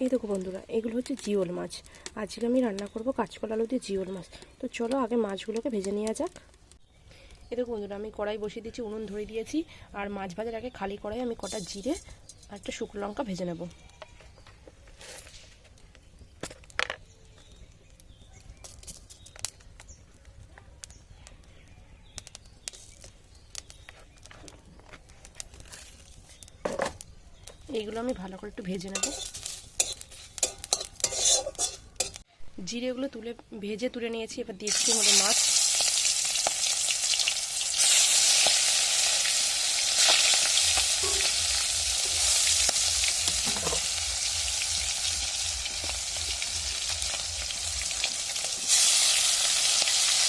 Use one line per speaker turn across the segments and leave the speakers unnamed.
এই দেখো বন্ধুরা, এগুলো হচ্ছে জিওল মাছ। আজকে আমি রান্না করব কাঁচকলা আলু দিয়ে জিওল মাছ। তো চলো আগে মাছগুলোকে ভেজে নেওয়া যাক। এই দেখো বন্ধুরা, আমি কড়াই বসিয়ে দিয়েছি, উনুন ধরে দিয়েছি। আর মাছ ভাজার আগে খালি কড়াই আমি কটা জিরে আর একটা শুকনো লঙ্কা ভেজে নেব। এইগুলো আমি ভালো করে একটু ভেজে নেব। জিরেগুলো ভেজে তুলে নিয়েছি। এবার দিচ্ছি মধ্যে মাছ।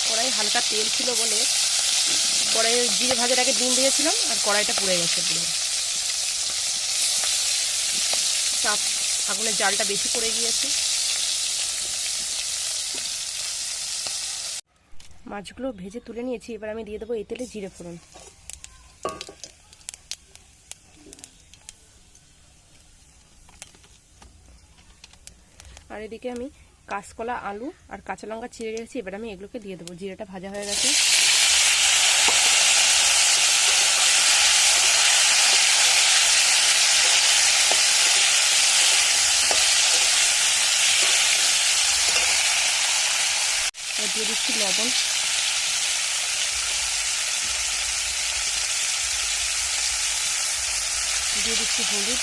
কড়াই হালকা তেল ছিল বলে কড়াইয়ে জিরে ভাজার আগে ডিম দিয়েছিলাম আর কড়াইটা পুড়ে গেছে পুরো। চাপ আগুনের জালটা বেশি পড়ে গিয়েছে। মাছগুলো ভেজে তুলে নিয়েছি। এবার আমি দিয়ে দেবো এই তেলে জিরে ফোড়ন। আর এদিকে আমি কাঁচকলা আলু আর কাঁচা লঙ্কা চিড়ে রেখেছি। এবার আমি এগুলোকে দিয়ে দেবো। জিরেটা ভাজা হয়ে গেছে। দিয়ে দিচ্ছি লবণ, দিয়ে দিচ্ছি হলুদ,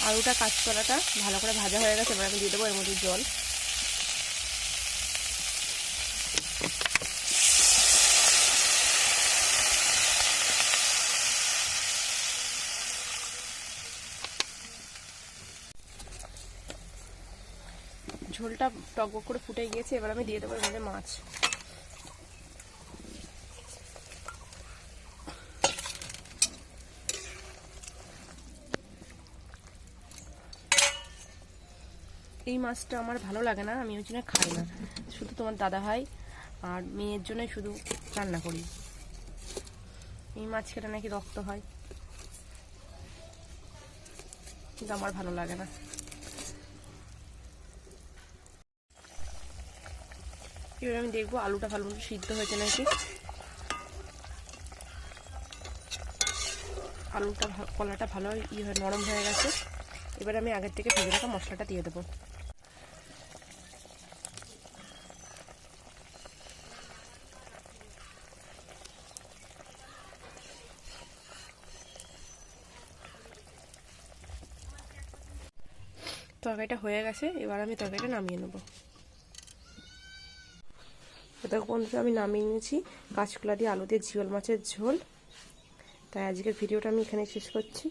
আলুটা কাঁচকলাটা ভালো করে ভাজা হয়ে গেছে। এবার আমি দিয়ে দেবো এর মধ্যে জল। ঝোলটা টকবক করে ফুটে গিয়েছে। এবার আমি দিয়ে দেবো এর মধ্যে মাছ। এই মাছটা আমার ভালো লাগে না, আমি ওই জন্য খাই না। শুধু তোমার দাদা ভাই আর মেয়ের জন্য শুধু রান্না করি। এই মাছ খেলে নাকি রক্ত হয়, কিন্তু আমার ভালো লাগে না। এবার আমি দেখবো আলুটা ভালো মতো সিদ্ধ হয়েছে নাকি। কলাটা ভালো নরম হয়ে গেছে। এবার আমি আগের থেকে ভেজে রাখা মশলাটা দিয়ে দেবো। তরকারিটা হয়ে গেছে। এবার আমি তরকারিটা নামিয়ে নেব। দেখো বন্ধুরা, আমি নামিয়ে নিয়েছি কাঁচকলা দিয়ে আলু দিয়ে জিওল মাছের ঝোল। তাই আজকের ভিডিওটা আমি এখানে শেষ করছি।